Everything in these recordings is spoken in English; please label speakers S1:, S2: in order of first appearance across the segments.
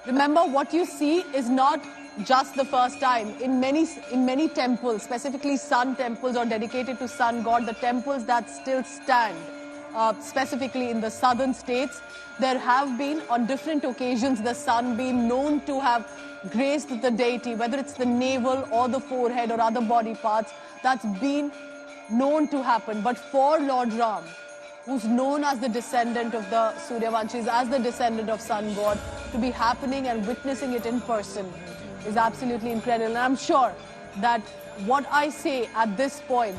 S1: Remember, what you see is not just the first time. In many temples, specifically sun temples or dedicated to sun god, the temples that still stand, specifically in the southern states, there have been on different occasions the sun been known to have graced the deity, whether it's the navel or the forehead or other body parts. That's been known to happen. But for Lord Ram, who's known as the descendant of the Suryavanshis, as the descendant of sun god, to be happening and witnessing it in person is absolutely incredible. And I'm sure that what I say at this point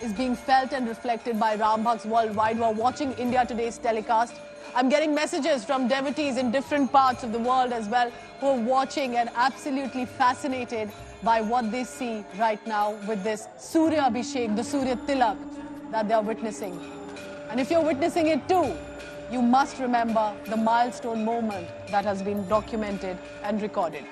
S1: is being felt and reflected by Ram Bhakts worldwide who are watching India Today's telecast. I'm getting messages from devotees in different parts of the world as well who are watching and absolutely fascinated by what they see right now with this Surya Abhishek, the Surya Tilak that they are witnessing. And if you're witnessing it too, you must remember the milestone moment that has been documented and recorded.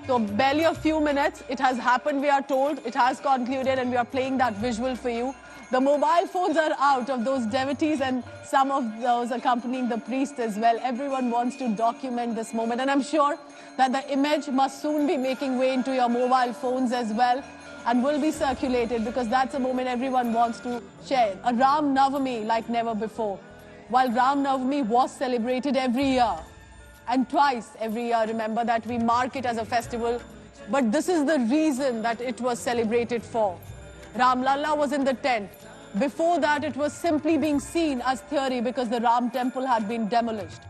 S1: So barely a few minutes, it has happened, we are told, it has concluded, and we are playing that visual for you. The mobile phones are out of those devotees and some of those accompanying the priest as well. Everyone wants to document this moment, and I'm sure that the image must soon be making way into your mobile phones as well and will be circulated, because that's a moment everyone wants to share. A Ram Navami like never before. While Ram Navami was celebrated every year, and twice every year, remember that we mark it as a festival, but this is the reason that it was celebrated for. Ram Lalla was in the tent. Before that, it was simply being seen as theory because the Ram temple had been demolished.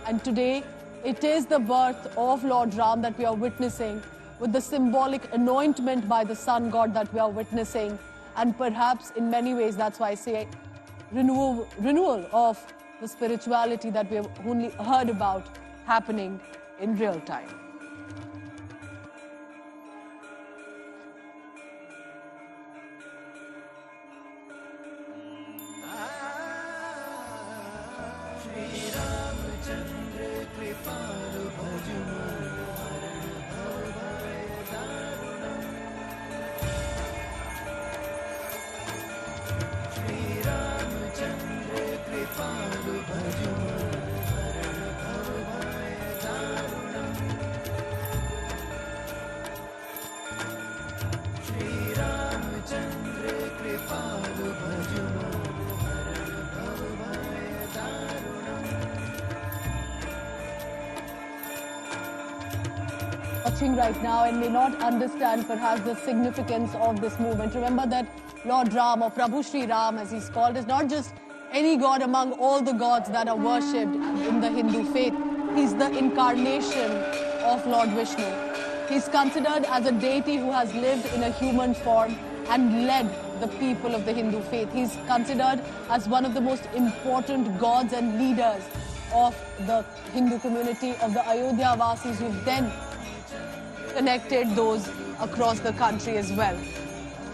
S1: And today, it is the birth of Lord Ram that we are witnessing, with the symbolic anointment by the sun god that we are witnessing, and perhaps in many ways, that's why I say renewal of the spirituality that we have only heard about happening in real time. Watching right now and may not understand perhaps the significance of this movement. Remember that Lord Ram, or Prabhu Shri Ram as he's called, is not just any god among all the gods that are worshipped in the Hindu faith. He's the incarnation of Lord Vishnu. He's considered as a deity who has lived in a human form and led the people of the Hindu faith. He's considered as one of the most important gods and leaders of the Hindu community, of the Ayodhya Vasis, who've then connected those across the country as well.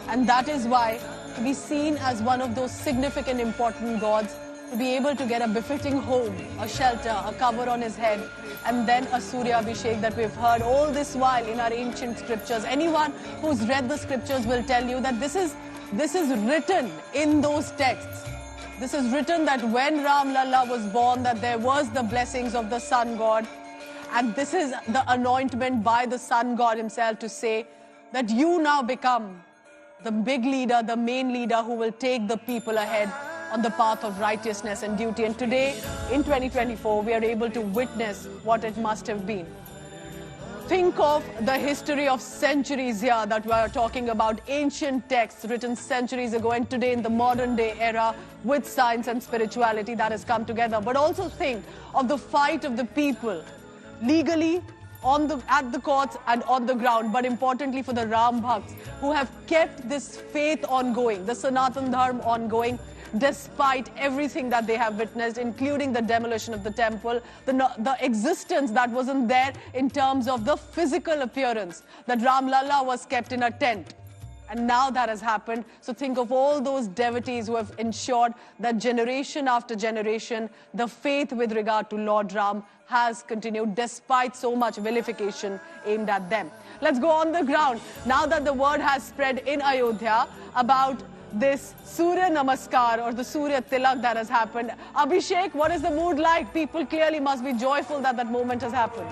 S1: And that is why to be seen as one of those significant, important gods, to be able to get a befitting home, a shelter, a cover on his head, and then a Surya Abhishek that we've heard all this while in our ancient scriptures. Anyone who's read the scriptures will tell you that this is written in those texts. This is written that when Ram Lalla was born, that there was the blessings of the sun god. And this is the anointment by the sun god himself to say that you now become the big leader, the main leader who will take the people ahead on the path of righteousness and duty. And today, in 2024, we are able to witness what it must have been. Think of the history of centuries here that we are talking about, ancient texts written centuries ago, and today in the modern day era with science and spirituality that has come together. But also think of the fight of the people, legally, at the courts and on the ground, but importantly for the Ram Bhakts who have kept this faith ongoing, the Sanatan Dharma ongoing, despite everything that they have witnessed, including the demolition of the temple, the existence that wasn't there in terms of the physical appearance, that Ram Lalla was kept in a tent. And now that has happened. So think of all those devotees who have ensured that generation after generation, the faith with regard to Lord Ram has continued despite so much vilification aimed at them. Let's go on the ground. Now that the word has spread in Ayodhya about this Surya Namaskar or the Surya Tilak that has happened. Abhishek, what is the mood like? People clearly must be joyful that that moment has happened.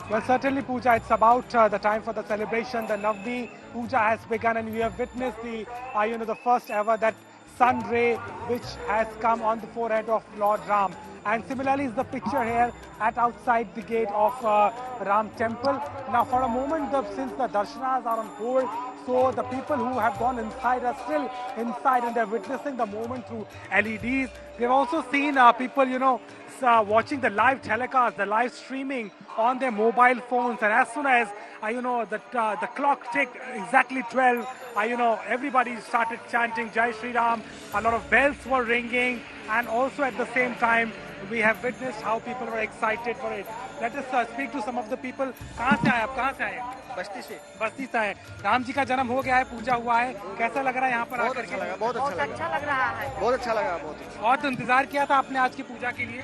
S2: Well, certainly, Pooja, it's about the time for the celebration. The Navami Puja has begun, and we have witnessed the, the first ever that sun ray which has come on the forehead of Lord Ram. And similarly is the picture here at outside the gate of Ram Temple. Now, for a moment, since the darshanas are on hold, so the people who have gone inside are still inside, and they're witnessing the moment through LEDs. We've also seen people, watching the live telecast, the live streaming on their mobile phones. And as soon as, the clock ticked exactly 12, everybody started chanting Jai Shri Ram. A lot of bells were ringing. And also at the same time, we have witnessed how people were excited for it. Let us speak to some of the people. कहाँ से आए आप? कहाँ से आए?
S3: बस्ती से।
S2: बस्ती से आए। राम जी का जन्म हो गया है, पूजा हुआ है, कैसा लग रहा है यहाँ पर आकर?
S3: अच्छा लगा, बहुत अच्छा लगा है। बहुत अच्छा लगा, बहुत अच्छा।
S2: बहुत इंतजार किया था आपने आज की पूजा के लिए?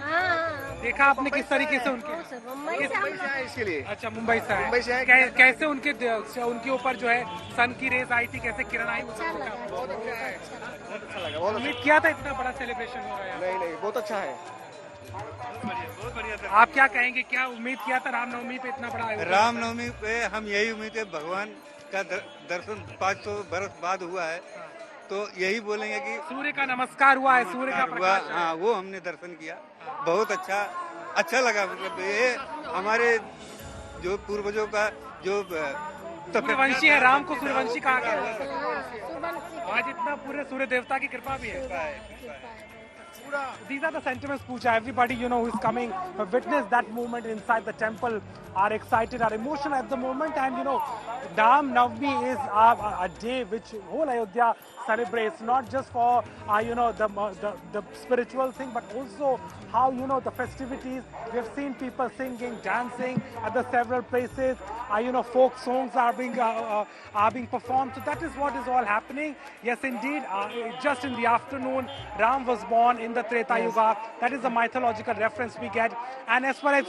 S2: देखा आपने किस तरीके से उनके?
S3: मुंबई से आए इसके लिए।
S2: अच्छा, मुंबई से आए।
S3: मुंबई से आए।
S2: कैसे उनके ऊपर जो है सन की रेस आई थी, कैसे किरण आई?
S3: बहुत अच्छा लगा, बहुत
S2: उम्मीद किया था इतना बड़ा सेलिब्रेशन होगा यहाँ?
S3: नहीं, बहुत अच्छा है।
S2: बहुत बढ़िया सर। आप क्या कहेंगे, क्या उम्मीद किया था रामनवमी पे इतना बड़ा आयोजन?
S4: रामनवमी पे हम यही उम्मीद है, भगवान का दर्शन 500 बरस बाद हुआ है, तो यही बोलेंगे कि
S2: सूर्य का नमस्कार हुआ है, सूर्य का प्रकाश।
S4: हाँ, वो हमने दर्शन किया, बहुत अच्छा लगा। मतलब ये हमारे जो पूर्वजों का जो
S2: सूर्यवंशी है, राम को सूर्यवंशी कहा गया है। आज इतना पूरे सूर्य देवता की कृपा भी है। These are the sentiments, Pooja. Everybody, who is coming to witness that moment inside the temple are excited, are emotional at the moment. And, Ram Navami is a day which whole Ayodhya celebrates, not just for, the spiritual thing, but also how, the festivities. We have seen people singing, dancing at the several places. Folk songs are being performed. So that is what is all happening. Yes, indeed. Just in the afternoon, Ram was born in the Treta Yuga. That is the mythological reference we get. And as far as,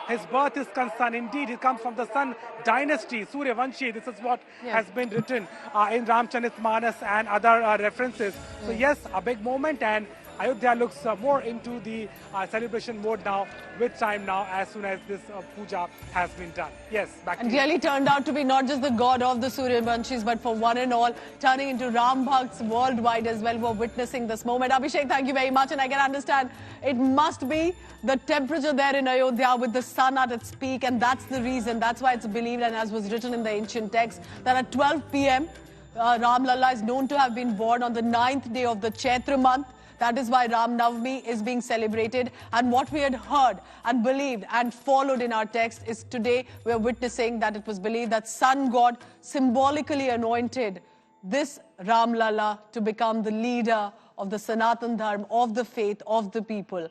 S2: his birth is concerned, indeed, it comes from the Sun dynasty, Suryavanshi. This is what has been written in Ramcharitmanas and other references. So yes, a big moment, and Ayodhya looks more into the celebration mode now, with time now, as soon as this puja has been done. Yes, back to you.
S1: And really turned out to be not just the god of the Suryavanshis, but for one and all, turning into Ram Bhakts worldwide as well, who are witnessing this moment. Abhishek, thank you very much. And I can understand it must be the temperature there in Ayodhya with the sun at its peak, and that's the reason. That's why it's believed, and as was written in the ancient text, that at 12 p.m., Ram Lalla is known to have been born on the 9th day of the Chaitra month. That is why Ram Navami is being celebrated. And what we had heard and believed and followed in our text is today we are witnessing that it was believed that sun god symbolically anointed this Ram Lalla to become the leader of the Sanatan Dharma, of the faith, of the people.